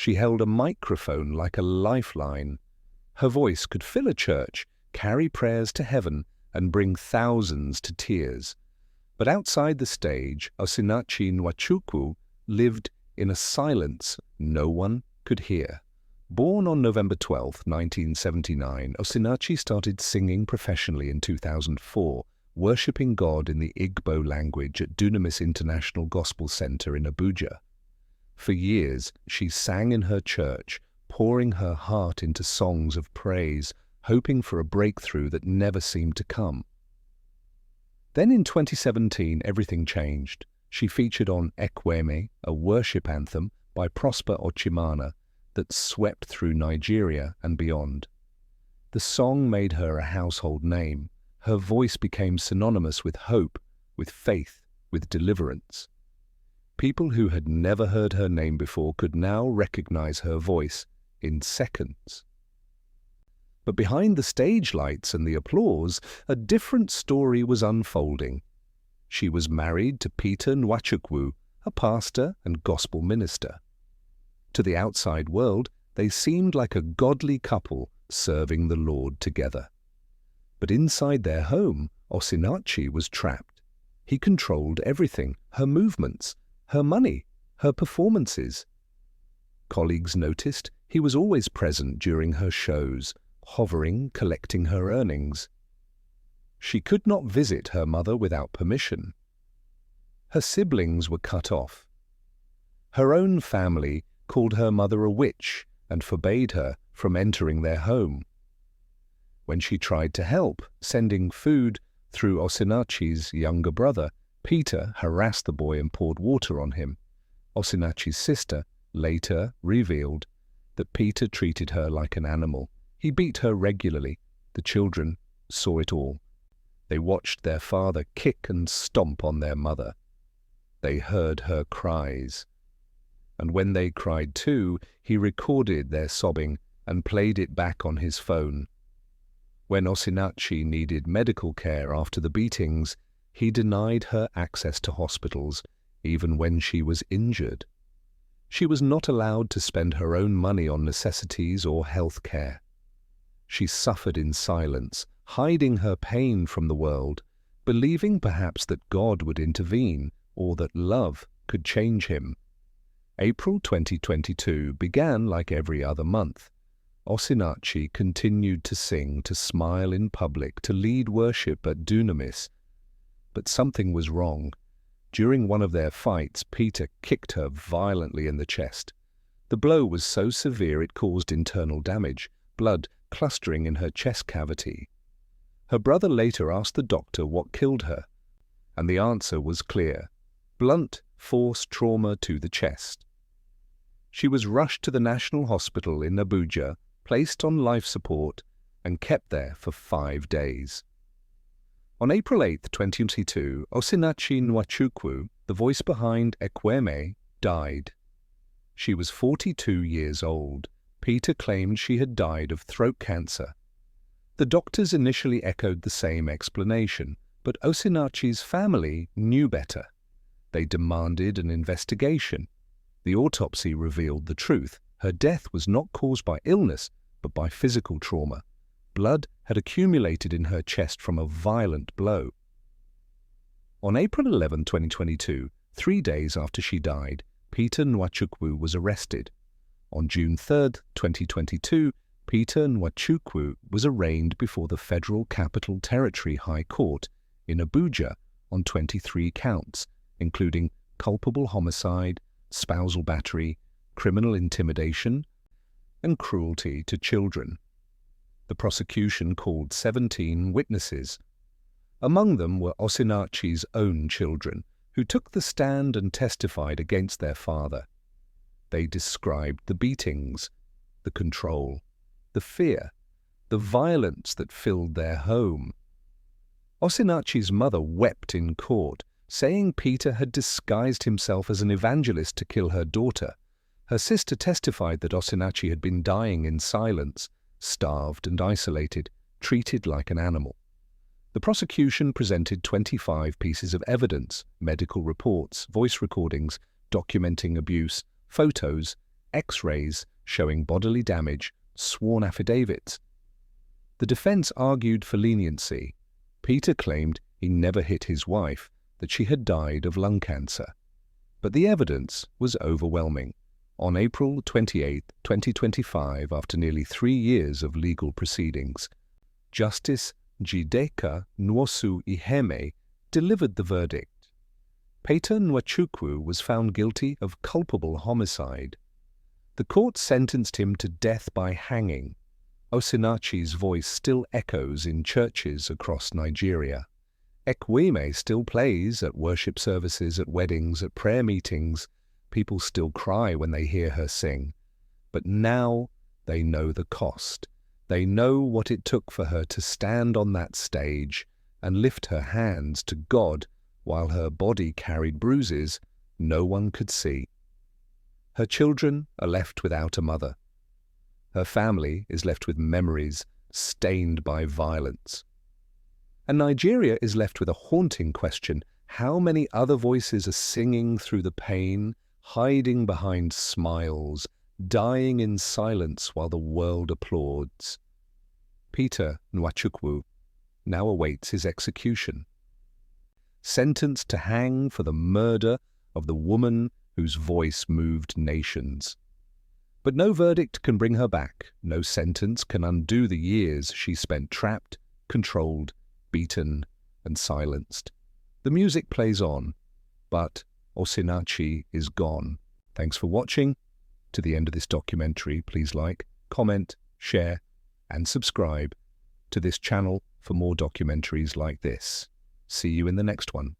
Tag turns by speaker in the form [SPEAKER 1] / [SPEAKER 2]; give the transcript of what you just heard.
[SPEAKER 1] She held a microphone like a lifeline. Her voice could fill a church, carry prayers to heaven, and bring thousands to tears. But outside the stage, Osinachi Nwachukwu lived in a silence no one could hear. Born on November 12, 1979, Osinachi started singing professionally in 2004, worshipping God in the Igbo language at Dunamis International Gospel Center in Abuja. For years, she sang in her church, pouring her heart into songs of praise, hoping for a breakthrough that never seemed to come. Then in 2017, everything changed. She featured on Ekwueme, a worship anthem by Prosper Ochimana that swept through Nigeria and beyond. The song made her a household name. Her voice became synonymous with hope, with faith, with deliverance. People who had never heard her name before could now recognize her voice in seconds. But behind the stage lights and the applause, a different story was unfolding. She was married to Peter Nwachukwu, a pastor and gospel minister. To the outside world, they seemed like a godly couple serving the Lord together. But inside their home, Osinachi was trapped. He controlled everything, her movements, her money, her performances. Colleagues noticed he was always present during her shows, hovering, collecting her earnings. She could not visit her mother without permission. Her siblings were cut off. Her own family called her mother a witch and forbade her from entering their home. When she tried to help, sending food through Osinachi's younger brother, Peter harassed the boy and poured water on him. Osinachi's sister later revealed that Peter treated her like an animal. He beat her regularly. The children saw it all. They watched their father kick and stomp on their mother. They heard her cries. And when they cried too, he recorded their sobbing and played it back on his phone. When Osinachi needed medical care after the beatings, he denied her access to hospitals, even when she was injured. She was not allowed to spend her own money on necessities or health care. She suffered in silence, hiding her pain from the world, believing perhaps that God would intervene or that love could change him. April 2022 began like every other month. Osinachi continued to sing, to smile in public, to lead worship at Dunamis. But something was wrong. During one of their fights, Peter kicked her violently in the chest. The blow was so severe it caused internal damage, blood clustering in her chest cavity. Her brother later asked the doctor what killed her, and the answer was clear: blunt force trauma to the chest. She was rushed to the National Hospital in Abuja, placed on life support, and kept there for 5 days. On April 8, 2022, Osinachi Nwachukwu, the voice behind Ekwueme, died. She was 42 years old. Peter claimed she had died of throat cancer. The doctors initially echoed the same explanation, but Osinachi's family knew better. They demanded an investigation. The autopsy revealed the truth. Her death was not caused by illness, but by physical trauma. Blood had accumulated in her chest from a violent blow. On April 11, 2022, 3 days after she died, Peter Nwachukwu was arrested. On June 3, 2022, Peter Nwachukwu was arraigned before the Federal Capital Territory High Court in Abuja on 23 counts, including culpable homicide, spousal battery, criminal intimidation, and cruelty to children. The prosecution called 17 witnesses. Among them were Osinachi's own children, who took the stand and testified against their father. They described the beatings, the control, the fear, the violence that filled their home. Osinachi's mother wept in court, saying Peter had disguised himself as an evangelist to kill her daughter. Her sister testified that Osinachi had been dying in silence, starved and isolated, treated like an animal. The prosecution presented 25 pieces of evidence, medical reports, voice recordings, documenting abuse, photos, X-rays showing bodily damage, sworn affidavits. The defense argued for leniency. Peter claimed he never hit his wife, that she had died of lung cancer. But the evidence was overwhelming. On April 28, 2025, after nearly 3 years of legal proceedings, Justice Jideka Nwosu-Iheme delivered the verdict. Peter Nwachukwu was found guilty of culpable homicide. The court sentenced him to death by hanging. Osinachi's voice still echoes in churches across Nigeria. Ekwueme still plays at worship services, at weddings, at prayer meetings. People still cry when they hear her sing. But now they know the cost. They know what it took for her to stand on that stage and lift her hands to God while her body carried bruises no one could see. Her children are left without a mother. Her family is left with memories stained by violence. And Nigeria is left with a haunting question: how many other voices are singing through the pain, hiding behind smiles, dying in silence while the world applauds? Peter Nwachukwu now awaits his execution, sentenced to hang for the murder of the woman whose voice moved nations. But no verdict can bring her back. No sentence can undo the years she spent trapped, controlled, beaten, and silenced. The music plays on, but Osinachi is gone. Thanks for watching. To the end of this documentary, please like, comment, share, and subscribe to this channel for more documentaries like this. See you in the next one.